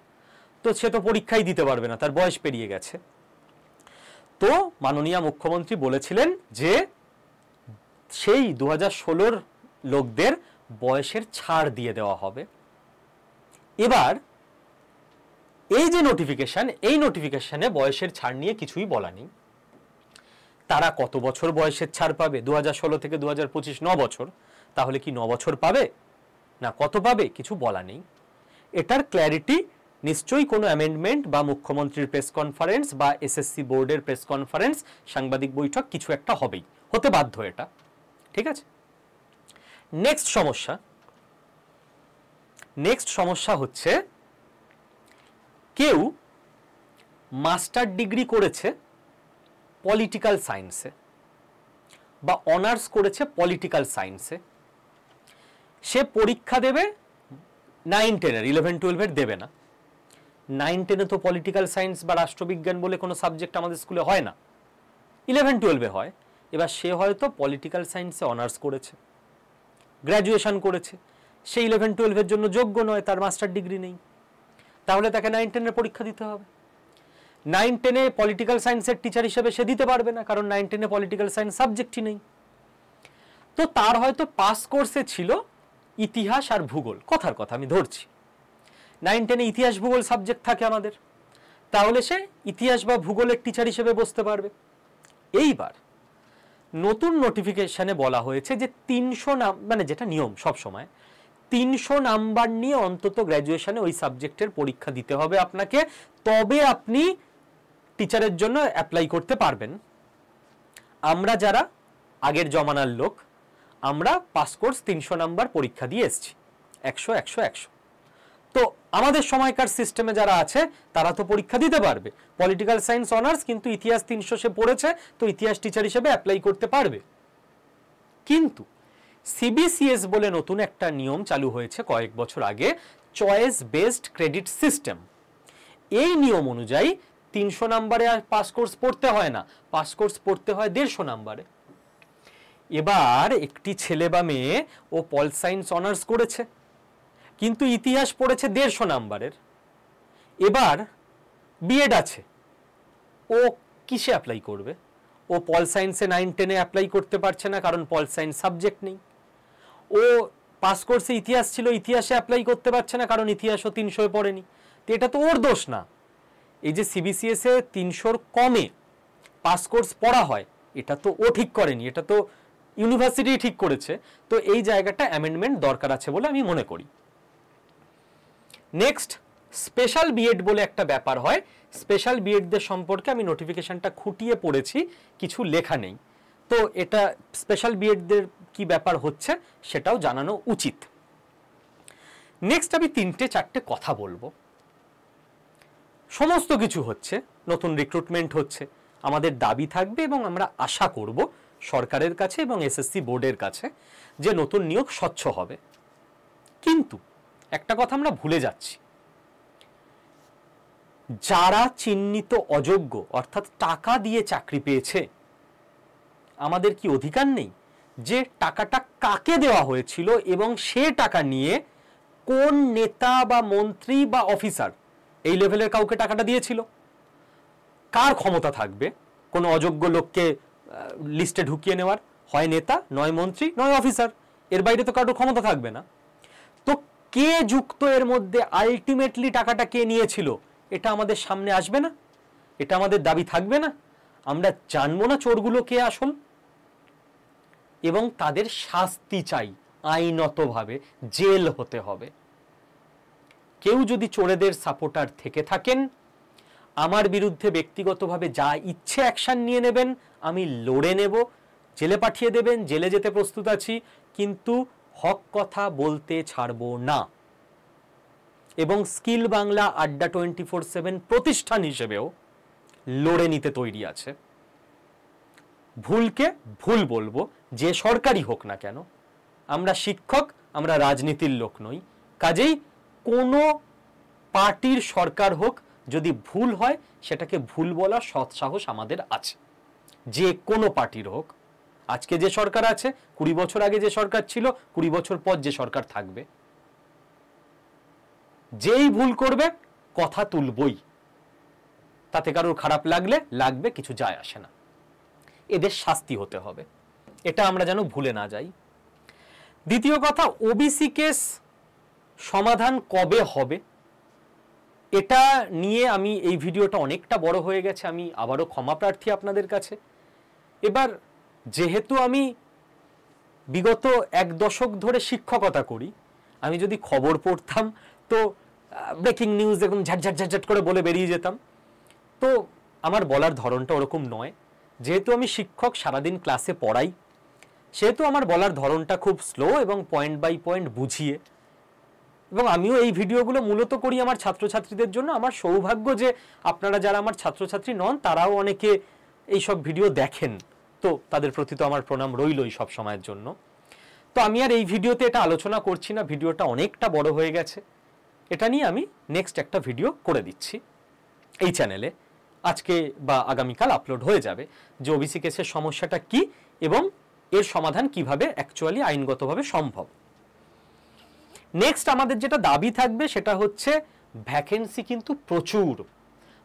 তো সে তো পরীক্ষাই দিতে পারবে না, তার বয়স পেরিয়ে গেছে। তো মাননীয় মুখ্যমন্ত্রী বলেছিলেন যে সেই 2016-র লোকদের বয়সের ছাড় দিয়ে দেওয়া হবে। এবার এই যে নোটিফিকেশন, এই নোটিফিকেশনে বয়সের ছাড় নিয়ে কিছুই বলা নেই। তারা কত বছর বয়সের ছাড় পাবে? 2016 থেকে 2025 9 বছর, তাহলে কি 9 বছর পাবে না কত পাবে? কিছু বলা নেই। এটার ক্ল্যারিটি নিশ্চয়ই কোনো অ্যামেন্ডমেন্ট বা মুখ্যমন্ত্রীর প্রেস কনফারেন্স বা এসএসসি বোর্ডের প্রেস কনফারেন্স, সাংবাদিক বৈঠক, কিছু একটা হবেই, হতে বাধ্য এটা, ঠিক আছে? নেক্সট সমস্যা হচ্ছে কেউ মাস্টার ডিগ্রি করেছে পলিটিক্যাল সায়েন্সে বা অনার্স করেছে পলিটিক্যাল সায়েন্সে, সে পরীক্ষা দেবে 9, 10-এর, 11, 12-এর দেবে না। 9, 10-এ তো পলিটিক্যাল সায়েন্স বা রাষ্ট্রবিজ্ঞান বলে কোনো সাবজেক্ট আমাদের স্কুলে হয় না, 11, 12-এ হয়। এবার সে হয়তো পলিটিক্যাল সায়েন্সে অনার্স করেছে, গ্র্যাজুয়েশন করেছে, সে 11-12 জন্য যোগ্য নয়, তার মাস্টার ডিগ্রি নেই, তাহলে তাকে 9-10 পরীক্ষা দিতে হবে। 9-10 পলিটিক্যাল সায়েন্সের টিচার হিসেবে সে দিতে পারবে না, কারণ 9-10 পলিটিক্যাল সায়েন্স সাবজেক্টই নেই। তো তার হয়তো পাস কোর্সে ছিল ইতিহাস আর ভূগোল, কথার কথা আমি ধরছি, 9-10 ইতিহাস ভূগোল সাবজেক্ট থাকে আমাদের, তাহলে সে ইতিহাস বা ভূগোলের টিচার হিসেবে বসতে পারবে। এইবার নতুন নোটিফিকেশনে বলা হয়েছে যে 300 মানে যেটা নিয়ম সব সময়, 300 নাম্বার নিয়ে অন্তত গ্র্যাজুয়েশনে ওই সাবজেক্টের পরীক্ষা দিতে হবে আপনাকে, তবে আপনি টিচারের জন্য অ্যাপ্লাই করতে পারবেন। আমরা যারা আগের জমানার লোক, আমরা পাস কোর্স 300 নাম্বার পরীক্ষা দিয়ে এসেছি, 100-100-100। তো আমাদের সময়কার সিস্টেমে যারা আছে তারা তো পরীক্ষা দিতে পারবে, পলিটিক্যাল সায়েন্স অনার্স, কিন্তু ইতিহাস 300 সে পড়েছে, তো ইতিহাস টিচার হিসেবে অ্যাপ্লাই করতে পারবে। কিন্তু সিবিসিএস বলে নতুন একটা নিয়ম চালু হয়েছে কয়েক বছর আগে, চয়েস বেসড ক্রেডিট সিস্টেম। এই নিয়ম অনুযায়ী 300 নাম্বারে আর পাস কোর্স পড়তে হয় না, পাস কোর্স পড়তে হয় 150 নাম্বারে। এবার একটি ছেলে বা মেয়ে ও পল সায়েন্স অনার্স করেছে, কিন্তু ইতিহাস পড়েছে 150 নাম্বারের, এবার বিএড আছে, ও কিসে অ্যাপ্লাই করবে? ও পল সায়েন্সে 9-10 অ্যাপ্লাই করতে পারছে না, কারণ পল সায়েন্স সাবজেক্ট নেই। ও পাস কোর্সে ইতিহাস ছিল, ইতিহাসে অ্যাপ্লাই করতে পারছে না, কারণ ইতিহাসও 300 পড়েনি। তো এটা তো ওর দোষ না। এই যে সিবিসিএস এ 300 কমে পাস কোর্স পড়া হয়, এটা তো ও ঠিক করেনি, এটা তো ইউনিভার্সিটি ঠিক করেছে। তো এই জায়গাটা অ্যামেন্ডমেন্ট দরকার আছে বলে আমি মনে করি। নেক্সট, স্পেশাল বিএড বলে একটা ব্যাপার হয়। স্পেশাল বিএডদের সম্পর্কে আমি নোটিফিকেশনটা খুঁটিয়ে পড়েছি, কিছু লেখা নেই। তো এটা স্পেশাল বিএডদের কি ব্যাপার হচ্ছে সেটাও জানানো উচিত। নেক্সট আমি 3-4টে কথা বলবো। সমস্ত কিছু হচ্ছে, নতুন রিক্রুটমেন্ট হচ্ছে, আমাদের দাবি থাকবে এবং আমরা আশা করব সরকারের কাছে এবং এসএসসি বোর্ডের কাছে যে নতুন নিয়োগ স্বচ্ছ হবে। কিন্তু একটা কথা আমরা ভুলে যাচ্ছি, যারা চিহ্নিত অযোগ্য অর্থাৎ টাকা দিয়ে চাকরি পেয়েছে, আমাদের কি অধিকার নেই যে টাকাটা কাকে দেওয়া হয়েছিল এবং সে টাকা নিয়ে কোন নেতা বা মন্ত্রী বা অফিসার এই লেভেলের কাউকে টাকাটা দিয়েছিল? কার ক্ষমতা থাকবে কোনো অযোগ্য লোককে লিস্টে ঢুকিয়ে নেওয়ার? হয় নেতা, নয় মন্ত্রী, নয় অফিসার, এর বাইরে তো কারোর ক্ষমতা থাকবে না। তো কে যুক্ত এর মধ্যে, আলটিমেটলি টাকাটা কে নিয়েছিল, এটা আমাদের সামনে আসবে না? এটা আমাদের দাবি থাকবে না? আমরা জানবো না চোরগুলো কে আসল, এবং তাদের শাস্তি চাই আইনতভাবে, জেল হতে হবে। কেউ যদি চোরেদের সাপোর্টার থেকে থাকেন, আমার বিরুদ্ধে ব্যক্তিগতভাবে যা ইচ্ছে অ্যাকশন নিয়ে নেবেন, আমি লড়ে নেব, জেলে পাঠিয়ে দেবেন, জেলে যেতে প্রস্তুত আছি, কিন্তু হক কথা বলতে ছাড়বো না। এবং স্কিল বাংলা আড্ডা 24/7 প্রতিষ্ঠান হিসেবেও লড়ে নিতে তৈরি আছে। ভুলকে ভুল বলবো, যে সরকারি হোক না কেন। আমরা শিক্ষক, আমরা রাজনীতির লোক নই, কাজেই কোনো পার্টির সরকার হোক, যদি ভুল হয় সেটাকে ভুল বলার সৎ সাহস আমাদের আছে, যে কোনো পার্টির হোক। আজকে যে সরকার আছে, 20 বছর আগে যে সরকার ছিল, 20 বছর পর যে সরকার থাকবে, যেই ভুল করবে কথা তুলবই, তাতে কারোর খারাপ লাগবে, কিছু যায় আসে না। এদের শাস্তি হতে হবে, এটা আমরা যেন ভুলে না যাই। দ্বিতীয় কথা, ওবিসি কেস সমাধান কবে হবে, এটা নিয়ে আমি এই ভিডিওটা অনেকটা বড় হয়ে গেছে, আমি আবারও ক্ষমা প্রার্থী আপনাদের কাছে। এবার যেহেতু আমি বিগত 1 দশক ধরে শিক্ষকতা করি, আমি যদি খবর পড়তাম তো ব্রেকিং নিউজ এরকম ঝাটঝাট করে বলে বেরিয়ে যেতাম। তো আমার বলার ধরনটা ওরকম নয়। যেহেতু আমি শিক্ষক, সারাদিন ক্লাসে পড়াই, সেহেতু আমার বলার ধরনটা খুব স্লো এবং পয়েন্ট বাই পয়েন্ট বুঝিয়ে। এবং আমিও এই ভিডিওগুলো মূলত করি আমার ছাত্রছাত্রীদের জন্য। আমার সৌভাগ্য যে আপনারা যারা আমার ছাত্রছাত্রী নন তারাও অনেকে এইসব ভিডিও দেখেন, তো তাদের প্রতি তো আমার প্রণাম রইলই সব সময়ের জন্য। তো আমি আর এই ভিডিওতে এটা আলোচনা করছি না, ভিডিওটা অনেকটা বড় হয়ে গেছে। এটা নিয়ে আমি নেক্সট একটা ভিডিও করে দিচ্ছি এই চ্যানেলে, আজকে বা আগামীকাল আপলোড হয়ে যাবে, যে ওবিসি কেসের সমস্যাটা কি এবং এর সমাধান কিভাবে অ্যাকচুয়ালি আইনগতভাবে সম্ভব। নেক্সট আমাদের যেটা দাবি থাকবে সেটা হচ্ছে ভ্যাকেন্সি কিন্তু প্রচুর।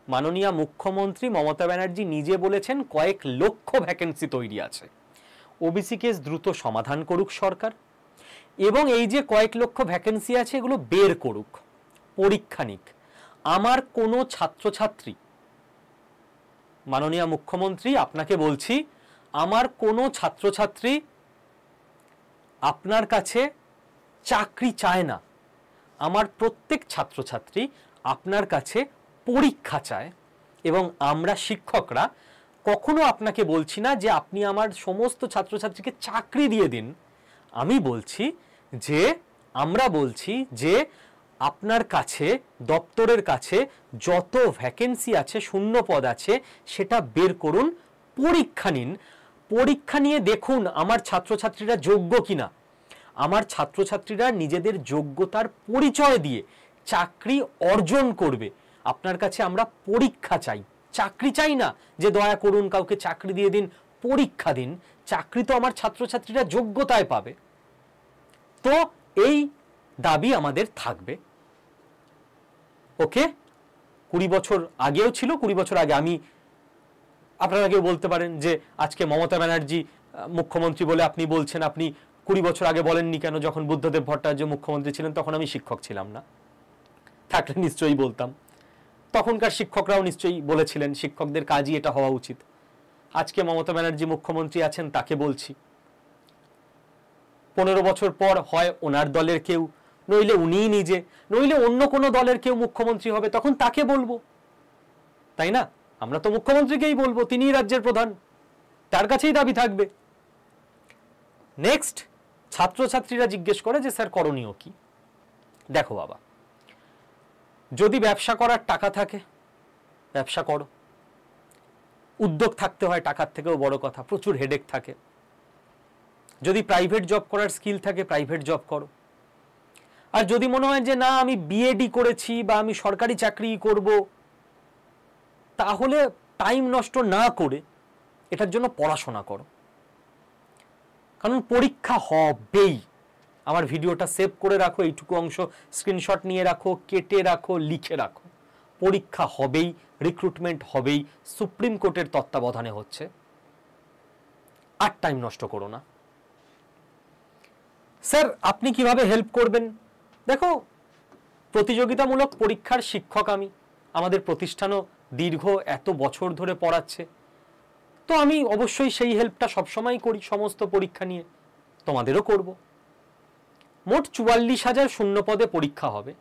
মাননীয় মুখ্যমন্ত্রী মমতা ব্যানার্জি নিজে বলেছেন কয়েক লক্ষ ভ্যাকেন্সি তৈরি আছে। ওবিসি কেস দ্রুত সমাধান করুক সরকার, এবং এই যে কয়েক লক্ষ ভ্যাকেন্সি আছে এগুলো বের করুক, পরীক্ষা নিক। আমার কোনো ছাত্রছাত্রী, মাননীয় মুখ্যমন্ত্রী আপনাকে বলছি, আমার কোনো ছাত্রছাত্রী আপনার কাছে চাকরি চায় না। আমার প্রত্যেক ছাত্রছাত্রী আপনার কাছে পরীক্ষা চায়, এবং আমরা শিক্ষকরা কখনো আপনাকে বলছি না যে আপনি আমার সমস্ত ছাত্রছাত্রীকে চাকরি দিয়ে দিন। আমি বলছি যে, আমরা বলছি যে আপনার কাছে, দপ্তরের কাছে যত ভ্যাকেন্সি আছে, শূন্য পদ আছে, সেটা বের করুন, পরীক্ষা নিন। পরীক্ষা নিয়ে দেখুন আমার ছাত্রছাত্রীরা যোগ্য কিনা। আমার ছাত্রছাত্রীরা নিজেদের যোগ্যতার পরিচয় দিয়ে চাকরি অর্জন করবে। আপনার কাছে আমরা পরীক্ষা চাই, চাকরি চাই না যে দয়া করুন কাউকে চাকরি দিয়ে দিন, পরীক্ষা দিন। চাকরি তো আমার ছাত্রছাত্রীরা যোগ্যতায় পাবে। তো এই দাবি আমাদের থাকবে। ওকে, 20 বছর আগেও ছিল, 20 বছর আগে আমি, আপনারা কেউ বলতে পারেন যে আজকে মমতা ব্যানার্জি মুখ্যমন্ত্রী বলে আপনি বলছেন, আপনি 20 বছর আগে বলেননি কেন? যখন বুদ্ধদেব ভট্টাচার্য মুখ্যমন্ত্রী ছিলেন তখন আমি শিক্ষক ছিলাম না। থাকলে নিশ্চয়ই বলতাম। তখনকার শিক্ষকরাও নিশ্চয়ই বলেছিলেন শিক্ষকদের কাজই এটা হওয়া উচিত। আজকে মমতা ব্যানার্জি মুখ্যমন্ত্রী আছেন, তাকে বলছি। 15 বছর পর হয় ওনার দলের কেউ, নইলে উনিই নিজে, নইলে অন্য কোনো দলের কেউ মুখ্যমন্ত্রী হবে, তখন তাকে বলবো, তাই না? আমরা তো মুখ্যমন্ত্রীকেই বলবো, তিনিই রাজ্যের প্রধান, তার কাছেই দাবি থাকবে। নেক্সট, ছাত্রছাত্রীরা জিজ্ঞেস করে যে স্যার করণীয় কি? দেখো বাবা, যদি ব্যবসা করার টাকা থাকে ব্যবসা করো, উদ্যোগ থাকতে হয় টাকার থেকেও বড় কথা, প্রচুর হেডেক থাকে। যদি প্রাইভেট জব করার স্কিল থাকে প্রাইভেট জব করো। আর যদি মনে হয় যে না আমি বিএডি করেছি বা আমি সরকারি চাকরি করব, তাহলে টাইম নষ্ট না করে এটার জন্য পড়াশোনা করো, কারণ পরীক্ষা হবেই। আমার ভিডিওটা সেভ করে রাখো, এইটুকু অংশ স্ক্রিনশট নিয়ে রাখো, কেটে রাখো, লিখে রাখো। পরীক্ষা হবেই, রিক্রুটমেন্ট হবেই, সুপ্রিম কোর্টের তত্ত্বাবধানে হচ্ছে। আর টাইম নষ্ট করো না। স্যার আপনি কিভাবে হেল্প করবেন? দেখো, প্রতিযোগিতামূলক পরীক্ষার শিক্ষক আমি, আমাদের প্রতিষ্ঠানও দীর্ঘ এত বছর ধরে পড়াচ্ছে, তো আমি অবশ্যই সেই হেল্পটা সবসময় করি সমস্ত পরীক্ষা নিয়ে, তোমাদেরও করব। মোট 44,000 শূন্য পদে পরীক্ষা হবে।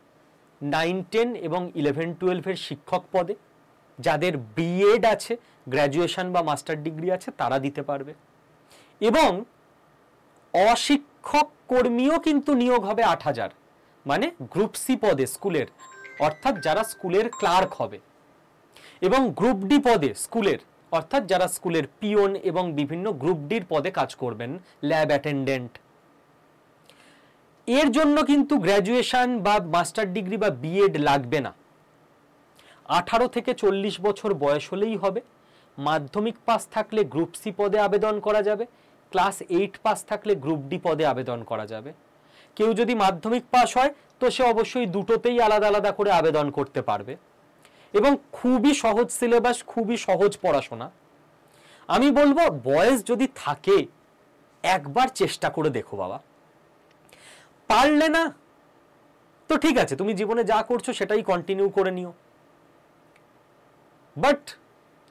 9, 10 এবং 11, 12 শিক্ষক পদে। যাদের বিএড আছে, গ্র্যাজুয়েশন বা মাস্টার ডিগ্রি আছে, তারা দিতে পারবে। এবং অশিক্ষক কর্মীও কিন্তু নিয়োগ হবে 8,000, মানে গ্রুপ সি পদে স্কুলের, অর্থাৎ যারা স্কুলের ক্লার্ক হবে। এবং গ্রুপ ডি পদে স্কুলের, অর্থাৎ যারা স্কুলের পিওন এবং বিভিন্ন গ্রুপ ডির পদে কাজ করবেন, ল্যাব অ্যাটেন্ডেন্ট। এর জন্য কিন্তু গ্র্যাজুয়েশন বা মাস্টার ডিগ্রি বা বিএড লাগবে না। 18 থেকে 40 বছর বয়স হলেই হবে। মাধ্যমিক পাস থাকলে গ্রুপ সি পদে আবেদন করা যাবে, ক্লাস 8 পাস থাকলে গ্রুপ ডি পদে আবেদন করা যাবে। কেউ যদি মাধ্যমিক পাস হয় তো সে অবশ্যই দুটোতেই আলাদা আলাদা করে আবেদন করতে পারবে। এবং খুবই সহজ সিলেবাস, খুবই সহজ পড়াশোনা। আমি বলবো বয়স যদি থাকে একবার চেষ্টা করে দেখো বাবা। পারলে না তো ঠিক আছে, তুমি জীবনে যা করছো সেটাই কন্টিনিউ করে নিও। বাট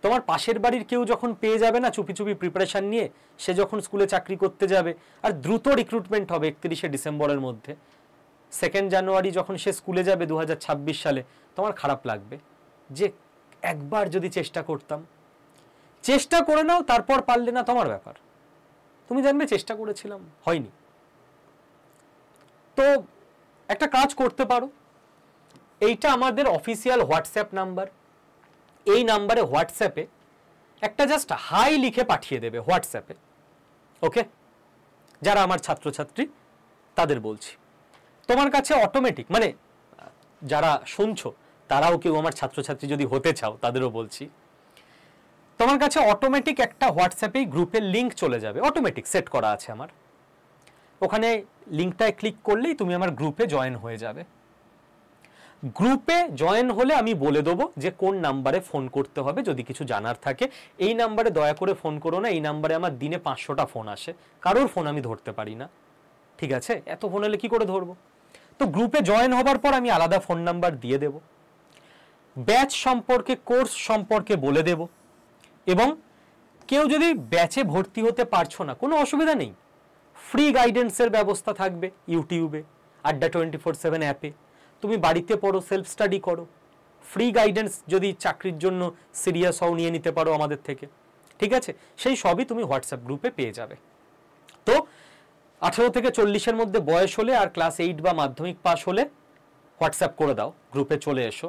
তোমার পাশের বাড়ির কেউ যখন পেয়ে যাবে না চুপি চুপি প্রিপারেশন নিয়ে, সে যখন স্কুলে চাকরি করতে যাবে, আর দ্রুত রিক্রুটমেন্ট হবে 31শে ডিসেম্বরের মধ্যে, 2 জানুয়ারি যখন সে স্কুলে যাবে 2026 সালে, তোমার খারাপ লাগবে যে একবার যদি চেষ্টা করতাম। চেষ্টা করে নাও, তারপর পারলে না তোমার ব্যাপার, তুমি জানবে চেষ্টা করেছিলাম, হয়নি। তো একটা কাজ করতে পারো, এইটা আমাদের অফিসিয়াল হোয়াটসঅ্যাপ নাম্বার। এই নাম্বারে হোয়াটসঅ্যাপে একটা জাস্ট হাই লিখে পাঠিয়ে দেবে হোয়াটসঅ্যাপে। ওকে, যারা আমার ছাত্রছাত্রী তাদের বলছি, তোমার কাছে অটোমেটিক, মানে যারা শুনছো তারাও কেউ আমার ছাত্রছাত্রী যদি হতে চাও তাদেরও বলছি, তোমার কাছে অটোমেটিক একটা হোয়াটসঅ্যাপেই গ্রুপের লিঙ্ক চলে যাবে, অটোমেটিক সেট করা আছে আমার। ওখানে লিঙ্কটায় ক্লিক করলেই তুমি আমার গ্রুপে জয়েন হয়ে যাবে। গ্রুপে জয়েন হলে আমি বলে দেবো যে কোন নাম্বারে ফোন করতে হবে যদি কিছু জানার থাকে। এই নাম্বারে দয়া করে ফোন করো না, এই নাম্বারে আমার দিনে 500টা ফোন আসে, কারোর ফোন আমি ধরতে পারি না, ঠিক আছে? এত ফোন এলে কি করে ধরবো? তো গ্রুপে জয়েন হবার পর আমি আলাদা ফোন নাম্বার দিয়ে দেব, ব্যাচ সম্পর্কে, কোর্স সম্পর্কে বলে দেব, এবং কেউ যদি ব্যাচে ভর্তি হতে পারছো না, কোনো অসুবিধা নেই, ফ্রি গাইডেন্সের ব্যবস্থা থাকবে ইউটিউবে, আড্ডা 24/7 অ্যাপে। তুমি বাড়িতে পড়ো, সেলফ স্টাডি করো, ফ্রি গাইডেন্স যদি চাকরির জন্য সিরিয়াস হও নিয়ে নিতে পারো আমাদের থেকে, ঠিক আছে? সেই সবই তুমি হোয়াটসঅ্যাপ গ্রুপে পেয়ে যাবে। তো 18 থেকে 40-এর মধ্যে বয়স হলে আর ক্লাস 8 বা মাধ্যমিক পাস হলে হোয়াটসঅ্যাপ করে দাও, গ্রুপে চলে এসো,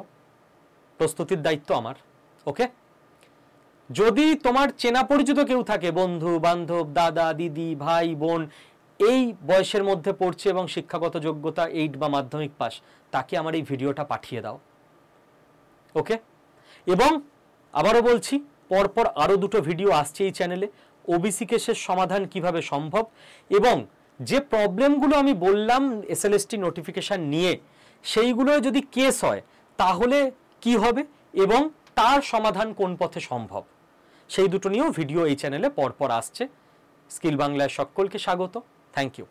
প্রস্তুতির দায়িত্ব আমার, ওকে? যদি তোমার চেনা পরিচিত কেউ থাকে, বন্ধু বান্ধব, দাদা দিদি, ভাই বোন, এই বয়সের মধ্যে পড়ছে এবং শিক্ষাগত যোগ্যতা 8 বা মাধ্যমিক পাস, তাকে আমার এই ভিডিওটা পাঠিয়ে দাও, ওকে? এবং আবারও বলছি, পরপর আরও 2টো ভিডিও আসছে এই চ্যানেলে, ওবিসি কেসের সমাধান কিভাবে সম্ভব, এবং যে প্রবলেমগুলো আমি বললাম এসএলএসটি নোটিফিকেশন নিয়ে, সেইগুলো যদি কেস হয় তাহলে কি হবে এবং তার সমাধান কোন পথে সম্ভব, সেই 2টো নিয়েও ভিডিও এই চ্যানেলে পরপর আসছে। স্কিল বাংলায় সকলকে স্বাগত, থ্যাংক ইউ।